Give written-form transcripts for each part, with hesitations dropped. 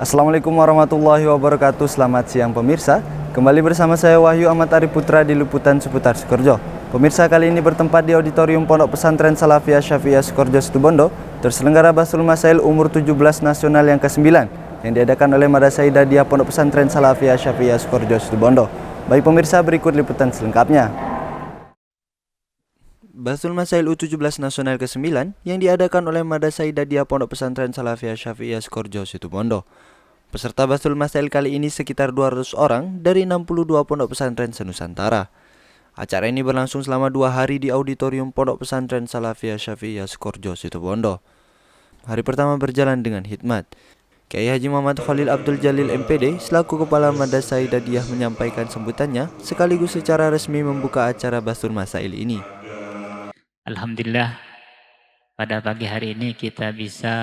Assalamualaikum warahmatullahi wabarakatuh. Selamat siang pemirsa. Kembali bersama saya Wahyu Ahmad Arif Putra di Liputan Seputar Sukoharjo. Pemirsa, kali ini bertempat di auditorium Pondok Pesantren Salafiyah Syafi'iyah Sukoharjo Situbondo, terselenggara Basul Masail umur 17 nasional yang ke-9 yang diadakan oleh Madrasah Idadiyah Pondok Pesantren Salafiyah Syafi'iyah Sukoharjo Situbondo. Baik pemirsa, berikut liputan selengkapnya. Basul Masail U17 Nasional ke-9 yang diadakan oleh Madrasah Idadiyah Pondok Pesantren Salafiyah Syafi'iyah Sukoharjo Situbondo. Peserta Basul Masail kali ini sekitar 200 orang dari 62 pondok pesantren senusantara. Acara ini berlangsung selama 2 hari di auditorium Pondok Pesantren Salafiyah Syafi'iyah Sukoharjo Situbondo. Hari pertama berjalan dengan hikmat. Kiai Haji Muhammad Khalil Abdul Jalil MPD selaku Kepala Madrasah Idadiyah menyampaikan sambutannya sekaligus secara resmi membuka acara Basul Masail ini. Alhamdulillah, pada pagi hari ini kita bisa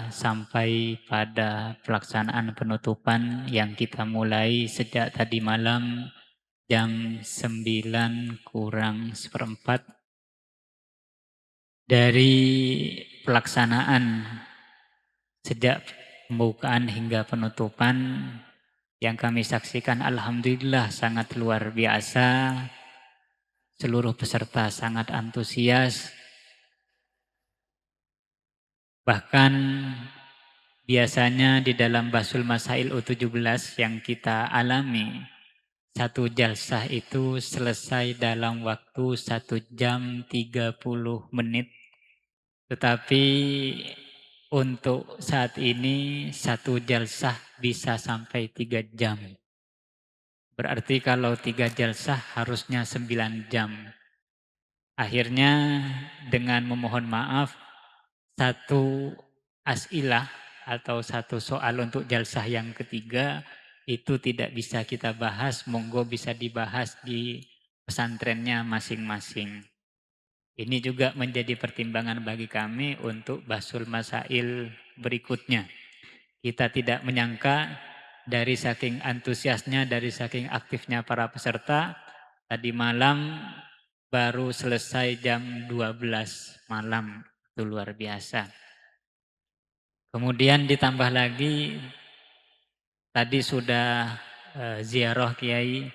sampai pada pelaksanaan penutupan yang kita mulai sejak tadi malam jam 9 kurang seperempat. Dari pelaksanaan sejak pembukaan hingga penutupan yang kami saksikan, alhamdulillah sangat luar biasa. Seluruh peserta sangat antusias. Bahkan biasanya di dalam Basul Masail U17 yang kita alami, satu jalsah itu selesai dalam waktu 1 jam 30 menit. Tetapi untuk saat ini satu jalsah bisa sampai 3 jam. Berarti kalau 3 jalsah harusnya 9 jam. Akhirnya dengan memohon maaf, satu as'ilah atau satu soal untuk jalsah yang ketiga itu tidak bisa kita bahas, monggo bisa dibahas di pesantrennya masing-masing. Ini juga menjadi pertimbangan bagi kami untuk Basul Masail berikutnya. Kita tidak menyangka dari saking antusiasnya, dari saking aktifnya para peserta, tadi malam baru selesai jam 12 malam, itu luar biasa. Kemudian ditambah lagi, tadi sudah ziarah Kiai,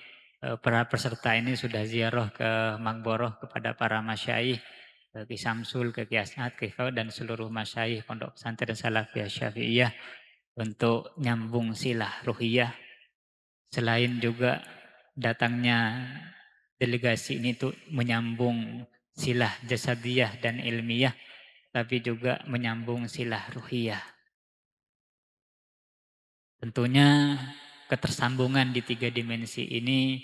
para peserta ini sudah ziarah ke Mangboroh kepada para masyaikh, ke Ki Samsul, ke Ki As'ad, ke Kau, dan seluruh masyaikh Pondok Pesantren Salafiyah Syafi'iyah untuk nyambung silah ruhiyah. Selain juga datangnya delegasi ini tuh menyambung silah jasadiyah dan ilmiah, tapi juga menyambung silah ruhiyah. Tentunya ketersambungan di 3 dimensi ini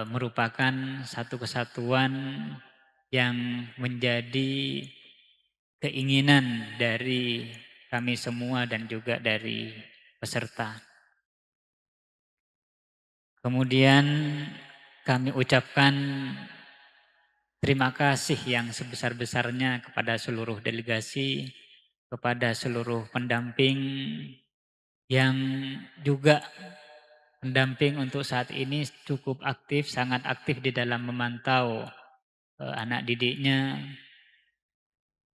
merupakan satu kesatuan yang menjadi keinginan dari kami semua dan juga dari peserta. Kemudian kami ucapkan terima kasih yang sebesar-besarnya kepada seluruh delegasi, kepada seluruh pendamping yang juga pendamping untuk saat ini cukup aktif, sangat aktif di dalam memantau anak didiknya.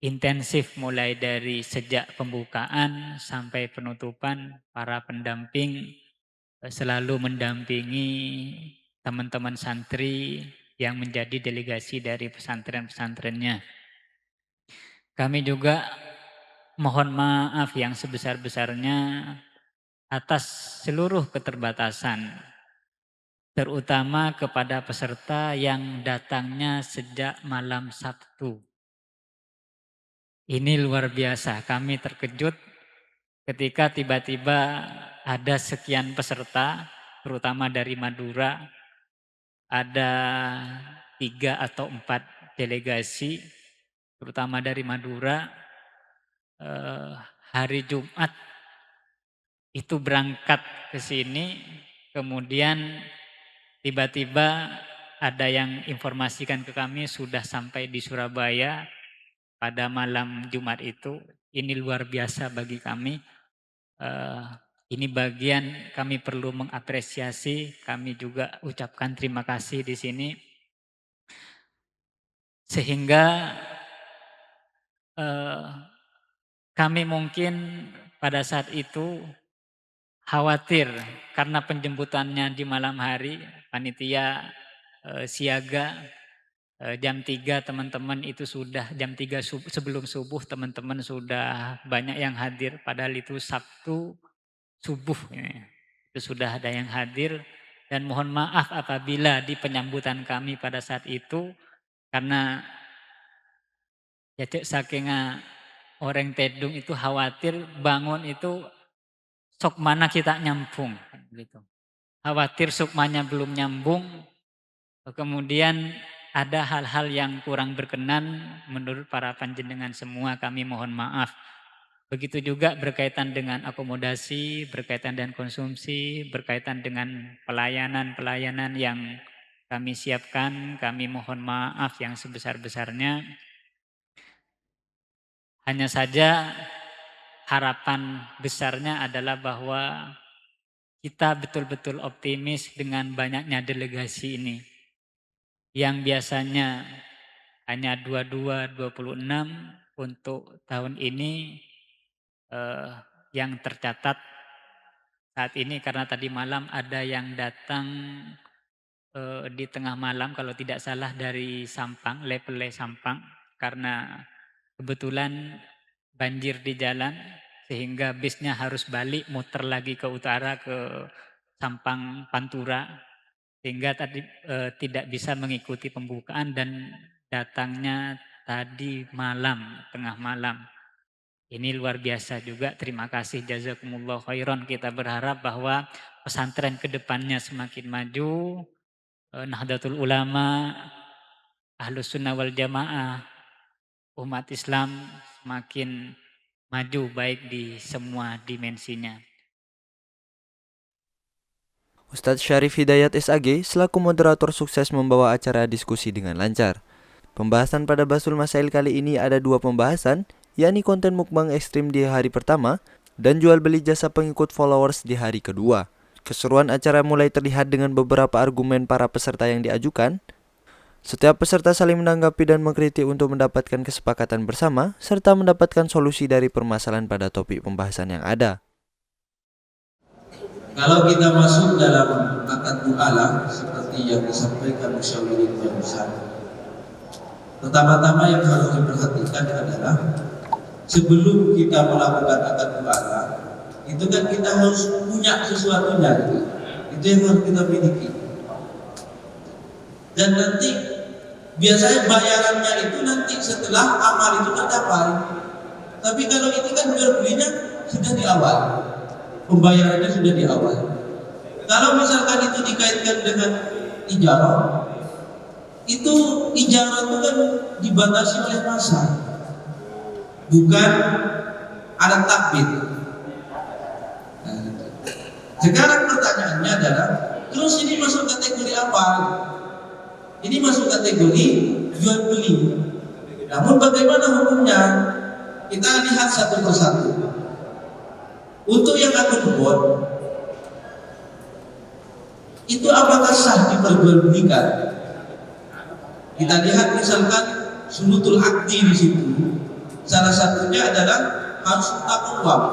Intensif mulai dari sejak pembukaan sampai penutupan, para pendamping selalu mendampingi teman-teman santri yang menjadi delegasi dari pesantren-pesantrennya. Kami juga mohon maaf yang sebesar-besarnya atas seluruh keterbatasan, terutama kepada peserta yang datangnya sejak malam Sabtu. Ini luar biasa, kami terkejut ketika tiba-tiba ada sekian peserta, terutama dari Madura, ada 3 atau 4 delegasi, terutama dari Madura, hari Jumat itu berangkat ke sini, kemudian tiba-tiba ada yang informasikan ke kami sudah sampai di Surabaya pada malam Jumat itu. Ini luar biasa bagi kami. Ini bagian kami perlu mengapresiasi, kami juga ucapkan terima kasih di sini. Sehingga kami mungkin pada saat itu khawatir karena penjemputannya di malam hari, panitia siaga jam 3 teman-teman itu sudah jam 3 sebelum subuh teman-teman sudah banyak yang hadir, padahal itu Sabtu subuh ya. Itu sudah ada yang hadir, dan mohon maaf apabila di penyambutan kami pada saat itu karena ya cek saking orang Tedung itu khawatir bangun itu sok mana kita nyambung gitu. Khawatir sukmanya belum nyambung, kemudian ada hal-hal yang kurang berkenan menurut para panjenengan semua, kami mohon maaf. Begitu juga berkaitan dengan akomodasi, berkaitan dengan konsumsi, berkaitan dengan pelayanan-pelayanan yang kami siapkan, kami mohon maaf yang sebesar-besarnya. Hanya saja harapan besarnya adalah bahwa kita betul-betul optimis dengan banyaknya delegasi ini. Yang biasanya hanya 22, 26 untuk tahun ini yang tercatat saat ini karena tadi malam ada yang datang di tengah malam kalau tidak salah dari Sampang, Lepele Sampang, karena kebetulan banjir di jalan sehingga bisnya harus balik muter lagi ke utara ke Sampang Pantura, sehingga tadi tidak bisa mengikuti pembukaan dan datangnya tadi malam, tengah malam. Ini luar biasa juga, terima kasih jazakumullah khairan. Kita berharap bahwa pesantren kedepannya semakin maju, Nahdlatul Ulama, Ahlus Sunnah wal Jamaah, umat Islam semakin maju baik di semua dimensinya. Ustadz Syarif Hidayat SAG selaku moderator sukses membawa acara diskusi dengan lancar. Pembahasan pada Basul Masail kali ini ada 2 pembahasan, yakni konten mukbang ekstrim di hari pertama dan jual beli jasa pengikut followers di hari kedua. Keseruan acara mulai terlihat dengan beberapa argumen para peserta yang diajukan. Setiap peserta saling menanggapi dan mengkritik untuk mendapatkan kesepakatan bersama serta mendapatkan solusi dari permasalahan pada topik pembahasan yang ada. Kalau kita masuk dalam akad mu'alah seperti yang disampaikan musyawirin barusan, pertama-tama yang harus diperhatikan adalah sebelum kita melakukan akad mu'alah, itu kan kita harus punya sesuatunya gitu. Itu yang harus kita miliki. Dan nanti biasanya bayarannya itu nanti setelah amal itu tercapai. Tapi kalau ini kan jual belinya sudah di awal, pembayarannya sudah di awal. Kalau misalkan itu dikaitkan dengan ijarah, itu ijarah itu kan dibatasi oleh masa, bukan alat takbir. Sekarang pertanyaannya adalah, terus ini masuk kategori apa? Ini masuk kategori jual beli. Namun bagaimana hukumnya? Kita lihat satu persatu. Untuk yang akun bot, itu apakah sah diperjualbelikan? Kita lihat misalkan sunutul akdi di situ. Salah satunya adalah harus utang uang.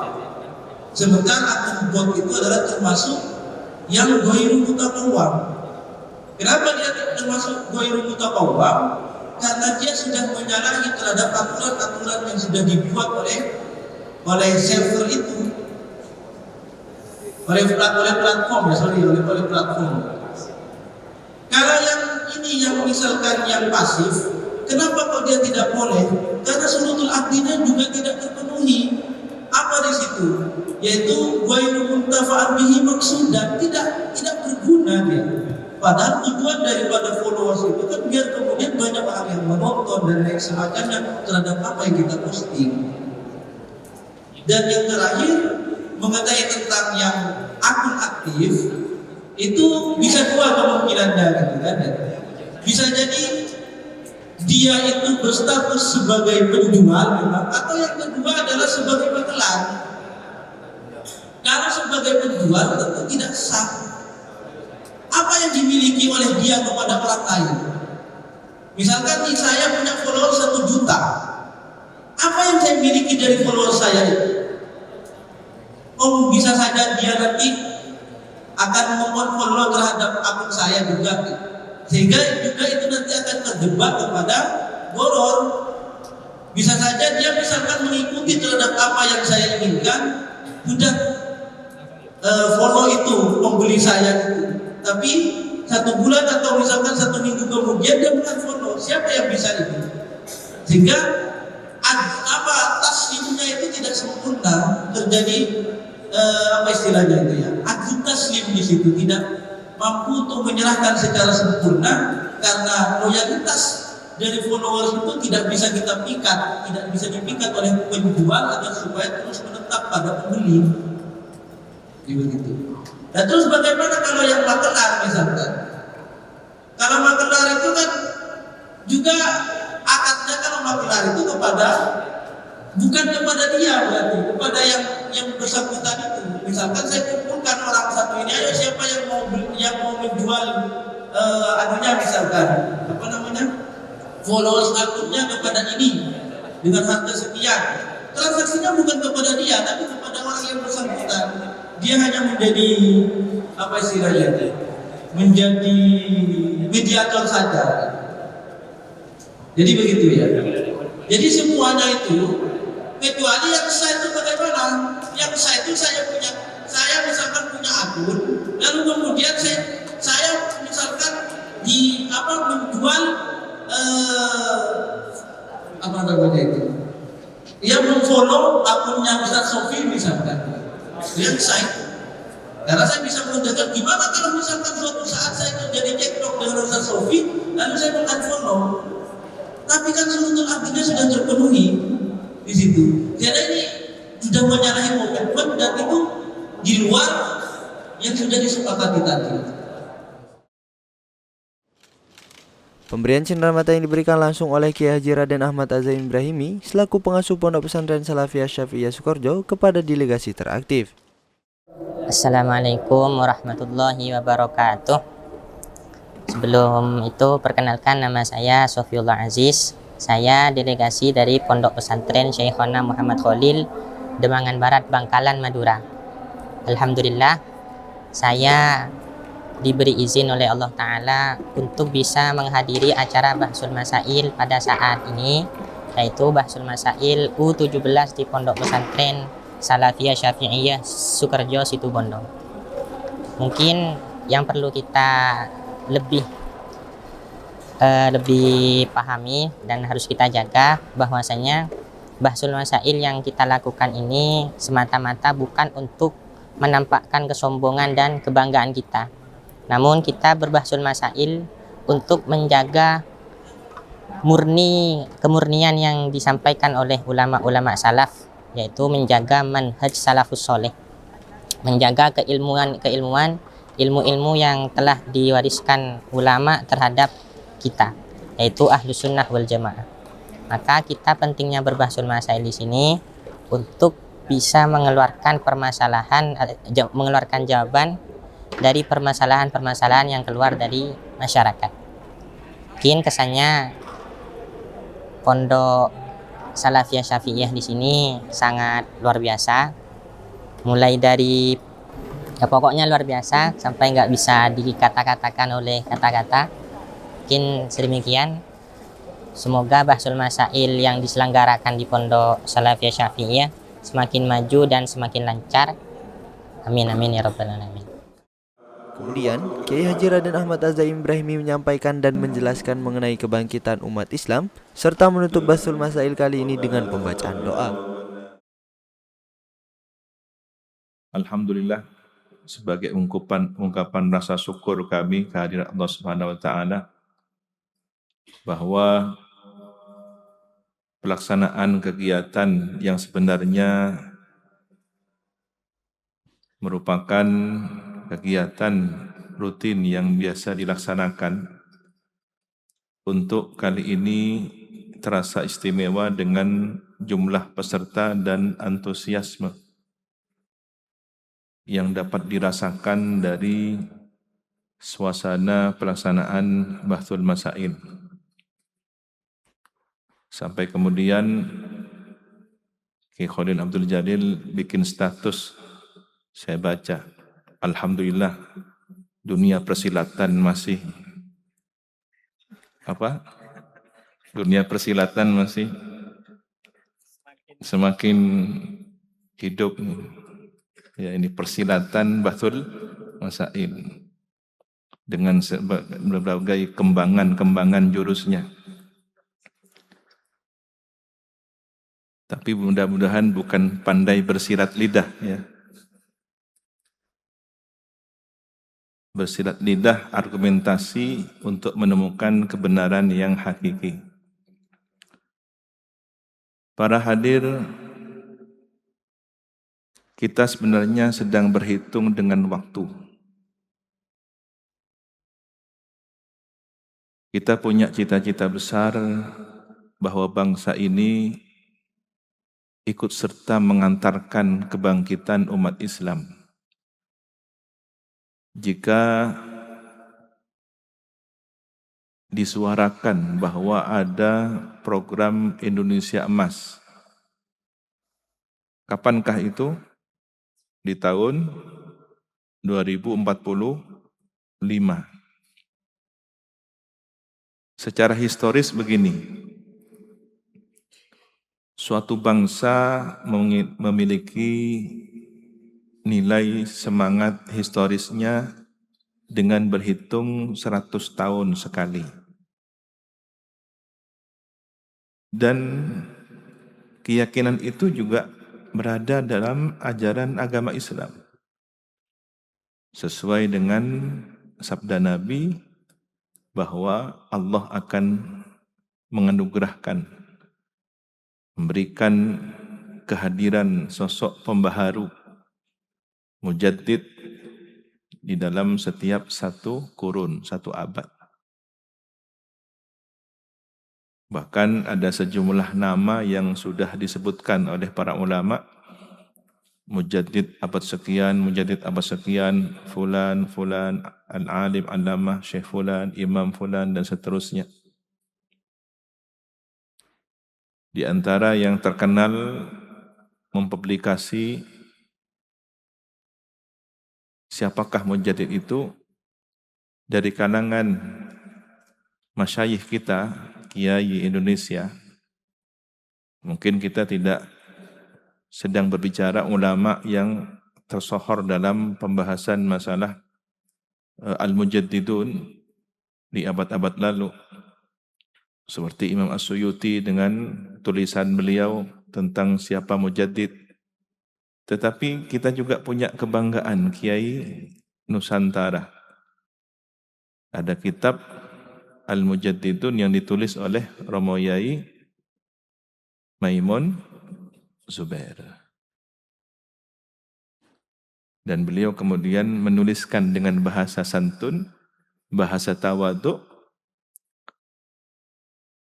Sementara akun bot itu adalah termasuk yang ghairu mutaqawwam. Kenapa dia termasuk ghairu mutaqawwam? Karena dia sudah menyalahi terhadap aturan-aturan yang sudah dibuat oleh server itu, oleh platform. Kalau yang ini yang misalkan yang pasif, kenapa kok dia tidak boleh? Karena sunutul akdinya juga tidak terpenuhi. Apa di situ? Yaitu ghairu muntafa'an bihi maksudan, tidak berguna dia. Padahal tujuan daripada followers itu kan biar kemudian banyak orang yang menonton dan lain semacamnya terhadap apa yang kita posting. Dan yang terakhir mengenai tentang yang akun aktif, itu bisa dua kemungkinannya gitu kan. Bisa jadi dia itu berstatus sebagai penjual memang, atau yang kedua adalah sebagai penggelar. Kalau sebagai penjual tentu tidak sah. Apa yang dimiliki oleh dia kepada orang lain? Misalkan nih, saya punya follower 1 juta. Apa yang saya miliki dari follower saya itu? oh bisa saja dia nanti akan mengontrol terhadap akun saya juga, sehingga juga itu nanti akan terjebak kepada goror. Bisa saja dia misalkan mengikuti terhadap apa yang saya inginkan, sudah follow itu pembeli saya itu, tapi 1 bulan atau misalkan 1 minggu kemudian dia bukan follow. Siapa yang bisa itu? Sehingga taslimnya itu tidak sempurna, terjadi apa istilahnya itu ya, adu taslim di situ, tidak mampu untuk menyerahkan secara sempurna karena loyalitas dari followers itu tidak bisa kita pikat, tidak bisa dipikat oleh penjual agar supaya terus menetap pada pembeli. Begitu. Dan terus bagaimana kalau yang makelar misalkan? Kalau makelar itu kan juga akadnya, kalau makelar itu bukan kepada dia, berarti kepada yang bersangkutan itu. Misalkan saya kumpulkan orang satu ini, ayo siapa yang mau menjual anunya, misalkan apa namanya, followers akunnya kepada ini dengan harga sekian. Transaksinya bukan kepada dia, tapi kepada orang yang bersangkutan. Dia hanya menjadi apa istilahnya, menjadi mediator saja. Jadi begitu ya. Jadi semuanya itu, kecuali yang sah itu bagaimana? Yang sah itu saya misalkan punya akun, lalu kemudian saya misalkan menjual apa namanya itu, dia memfollow akunnya Ustaz Sofi misalkan, yang sah itu. Karena saya bisa mendengar gimana kalau misalkan suatu saat saya terjadi cekcok dengan Ustaz Sofi, lalu saya mengunfollow. Tapi kan surutul akdinya sudah terpenuhi di situ. Jadi ini sudah menyalahi komitmen dan itu di luar yang sudah disepakati tadi. Pemberian sinar mata yang diberikan langsung oleh Kiai Haji Raden Ahmad Azaim Ibrahimi selaku pengasuh Pondok Pesantren Salafiyah Syafi'iyah Sukoharjo kepada delegasi teraktif. Assalamualaikum warahmatullahi wabarakatuh. Sebelum itu, perkenalkan, nama saya Sofiullah Aziz. Saya delegasi dari Pondok Pesantren Syekhona Muhammad Khalil, Demangan Barat, Bangkalan, Madura. Alhamdulillah, saya diberi izin oleh Allah Ta'ala untuk bisa menghadiri acara Bahsul Masail pada saat ini, yaitu Bahsul Masail U17 di Pondok Pesantren Salafiyah Syafi'iyah Sukoharjo Situbondo. Mungkin yang perlu kita lebih pahami dan harus kita jaga bahwasanya Bahsul Masail yang kita lakukan ini semata-mata bukan untuk menampakkan kesombongan dan kebanggaan kita, namun kita berbahsul masail untuk menjaga kemurnian yang disampaikan oleh ulama-ulama salaf, yaitu menjaga manhaj salafus soleh, menjaga ilmu-ilmu yang telah diwariskan ulama terhadap kita, yaitu ahlus sunnah wal jamaah. Maka kita pentingnya berbahsul masail di sini untuk bisa mengeluarkan jawaban dari permasalahan-permasalahan yang keluar dari masyarakat. Mungkin kesannya Pondok Salafiyah Syafi'iyah di sini sangat luar biasa. Mulai dari pokoknya luar biasa sampai nggak bisa dikata-katakan oleh kata-kata. Mungkin sedemikian. Semoga Bahsul Masail yang diselenggarakan di Pondok Salafiyah Syafi'iyah semakin maju dan semakin lancar. Amin amin ya rabbal alamin. Kemudian, Kiai Haji Raden Ahmad Azaim Ibrahimi menyampaikan dan menjelaskan mengenai kebangkitan umat Islam serta menutup Bahsul Masail kali ini dengan pembacaan doa. Alhamdulillah, sebagai ungkapan rasa syukur kami kehadirat Allah Subhanahu wa taala bahwa pelaksanaan kegiatan yang sebenarnya merupakan kegiatan rutin yang biasa dilaksanakan, untuk kali ini terasa istimewa dengan jumlah peserta dan antusiasme yang dapat dirasakan dari suasana pelaksanaan Bahsul Masail. Sampai kemudian Kiai Khalil Abdul Jalil bikin status saya baca, alhamdulillah dunia persilatan masih dunia persilatan masih semakin hidup. Ya, ini persilatan Bahthul Masail dengan berbagai kembangan jurusnya. Tapi mudah-mudahan bukan pandai bersilat lidah, ya. Bersilat lidah argumentasi untuk menemukan kebenaran yang hakiki. Para hadir, kita sebenarnya sedang berhitung dengan waktu. Kita punya cita-cita besar bahwa bangsa ini ikut serta mengantarkan kebangkitan umat Islam. Jika disuarakan bahwa ada program Indonesia Emas, kapankah itu? Di tahun 2045. Secara historis begini, suatu bangsa memiliki nilai semangat historisnya dengan berhitung 100 tahun sekali. Dan keyakinan itu juga berada dalam ajaran agama Islam. Sesuai dengan sabda Nabi bahwa Allah akan menganugerahkan, memberikan kehadiran sosok pembaharu, mujaddid di dalam setiap satu kurun, satu abad. Bahkan ada sejumlah nama yang sudah disebutkan oleh para ulama, mujaddid abad sekian, mujaddid abad sekian, fulan, fulan, al-alim, alamah, syekh fulan, imam fulan, dan seterusnya. Di antara yang terkenal mempublikasi siapakah mujaddid itu dari kalangan masyayikh kita, kiai Indonesia. Mungkin kita tidak sedang berbicara ulama yang tersohor dalam pembahasan masalah al-mujaddidun di abad-abad lalu, seperti Imam As-Suyuti dengan tulisan beliau tentang siapa mujaddid. Tetapi kita juga punya kebanggaan Kiai Nusantara. Ada kitab Al-Mujaddidun yang ditulis oleh Romo Yai Maimun Zubair. Dan beliau kemudian menuliskan dengan bahasa santun, bahasa tawadhu,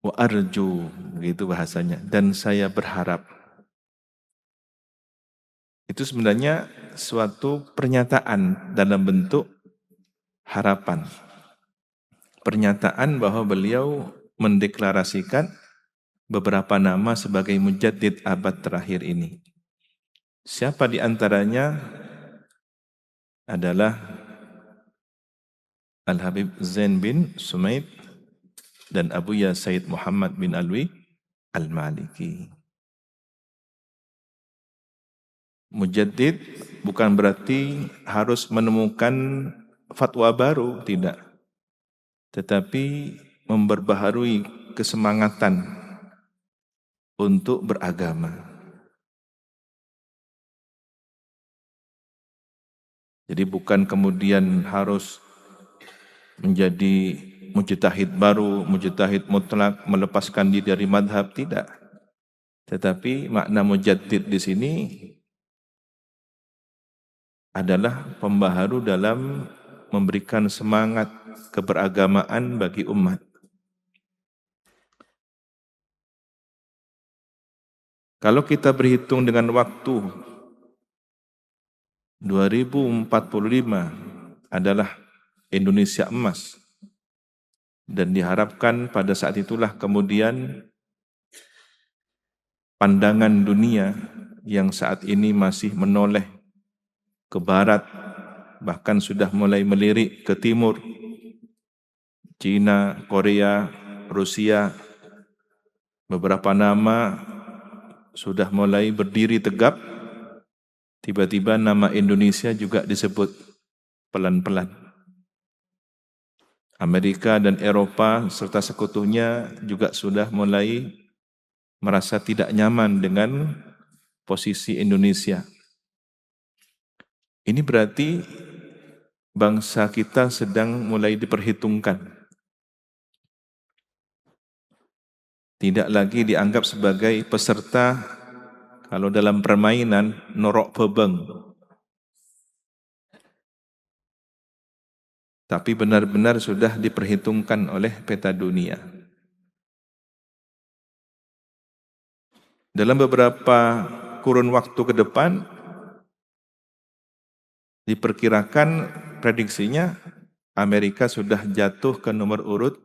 wa arju, begitu bahasanya, dan saya berharap. Itu sebenarnya suatu pernyataan dalam bentuk harapan. Pernyataan bahwa beliau mendeklarasikan beberapa nama sebagai mujaddid abad terakhir ini. Siapa di antaranya adalah Al-Habib Zain bin Sumaid dan Abu Ya Said Muhammad bin Alwi Al-Maliki. Mujaddid bukan berarti harus menemukan fatwa baru, tidak. Tetapi memperbaharui kesemangatan untuk beragama. Jadi bukan kemudian harus menjadi mujtahid baru, mujtahid mutlak, melepaskan diri dari madhab, tidak. Tetapi makna mujaddid di sini adalah pembaharu dalam memberikan semangat keberagamaan bagi umat. Kalau kita berhitung dengan waktu 2045 adalah Indonesia emas, dan diharapkan pada saat itulah kemudian pandangan dunia yang saat ini masih menoleh ke barat, bahkan sudah mulai melirik ke timur, Cina, Korea, Rusia. Beberapa nama sudah mulai berdiri tegap, tiba-tiba nama Indonesia juga disebut pelan-pelan. Amerika dan Eropa serta sekutunya juga sudah mulai merasa tidak nyaman dengan posisi Indonesia. Ini berarti bangsa kita sedang mulai diperhitungkan. Tidak lagi dianggap sebagai peserta kalau dalam permainan norok pebeng. Tapi benar-benar sudah diperhitungkan oleh peta dunia. Dalam beberapa kurun waktu ke depan, diperkirakan prediksinya Amerika sudah jatuh ke nomor urut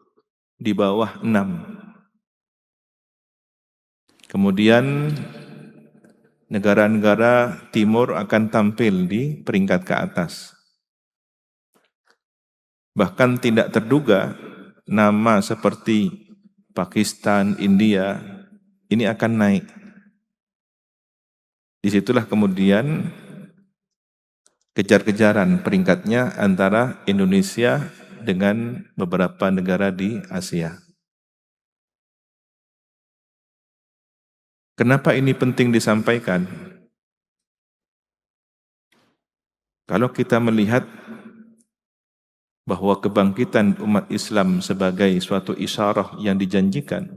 di bawah 6. Kemudian negara-negara timur akan tampil di peringkat ke atas. Bahkan tidak terduga nama seperti Pakistan, India ini akan naik. Disitulah kemudian kejar-kejaran peringkatnya antara Indonesia dengan beberapa negara di Asia. Kenapa ini penting disampaikan? Kalau kita melihat bahwa kebangkitan umat Islam sebagai suatu isyarah yang dijanjikan,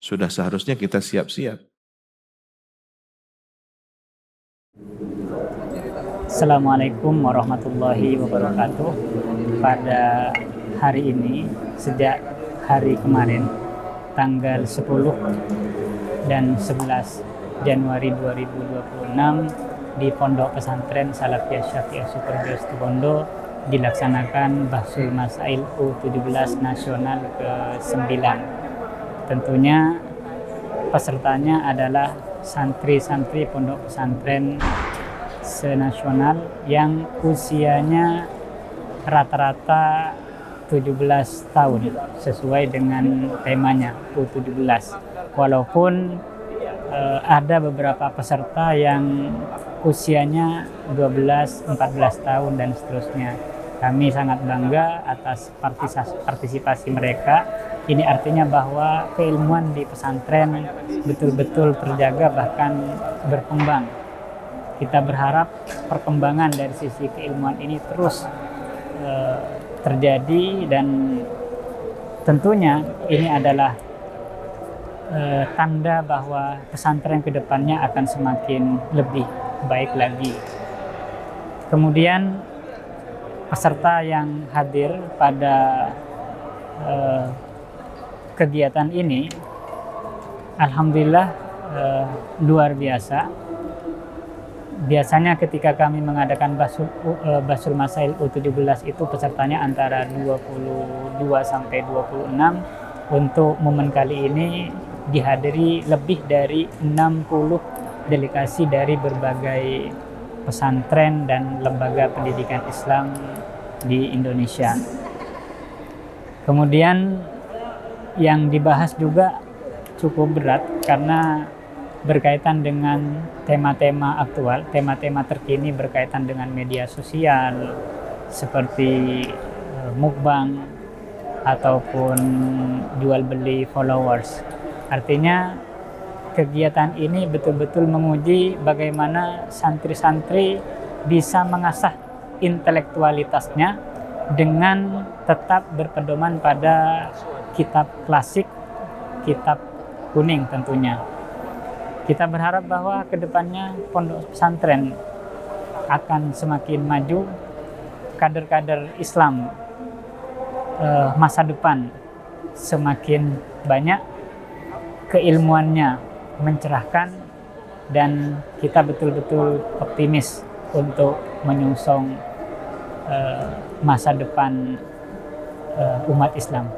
sudah seharusnya kita siap-siap. Assalamualaikum warahmatullahi wabarakatuh. Pada hari ini, sejak hari kemarin, tanggal 10 dan 11 Januari 2026, di Pondok Pesantren Salafiyah Syafi'iyah Sukoharjo Situbondo dilaksanakan Bahsul Masail U17 Nasional ke-9. Tentunya pesertanya adalah santri-santri Pondok Pesantren senasional yang usianya rata-rata 17 tahun sesuai dengan temanya U17. Walaupun ada beberapa peserta yang usianya 12, 14 tahun dan seterusnya. Kami sangat bangga atas partisipasi mereka. Ini artinya bahwa keilmuan di pesantren betul-betul terjaga bahkan berkembang. Kita berharap perkembangan dari sisi keilmuan ini terus terjadi, dan tentunya ini adalah tanda bahwa pesantren ke depannya akan semakin lebih baik lagi. Kemudian peserta yang hadir pada kegiatan ini alhamdulillah luar biasa. Biasanya ketika kami mengadakan Bahsul Masail U17 itu pesertanya antara 22 sampai 26. Untuk momen kali ini dihadiri lebih dari 60 delegasi dari berbagai pesantren dan lembaga pendidikan Islam di Indonesia. Kemudian yang dibahas juga cukup berat karena berkaitan dengan tema-tema aktual, tema-tema terkini berkaitan dengan media sosial seperti mukbang ataupun jual beli followers. Artinya kegiatan ini betul-betul menguji bagaimana santri-santri bisa mengasah intelektualitasnya dengan tetap berpedoman pada kitab klasik, kitab kuning tentunya. Kita berharap bahwa kedepannya pondok pesantren akan semakin maju, kader-kader Islam masa depan semakin banyak, keilmuannya mencerahkan, dan kita betul-betul optimis untuk menyongsong masa depan umat Islam.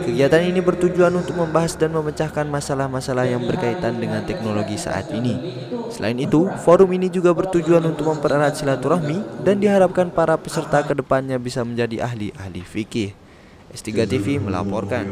Kegiatan ini bertujuan untuk membahas dan memecahkan masalah-masalah yang berkaitan dengan teknologi saat ini. Selain itu, forum ini juga bertujuan untuk mempererat silaturahmi dan diharapkan para peserta kedepannya bisa menjadi ahli-ahli fikih. S3 TV melaporkan.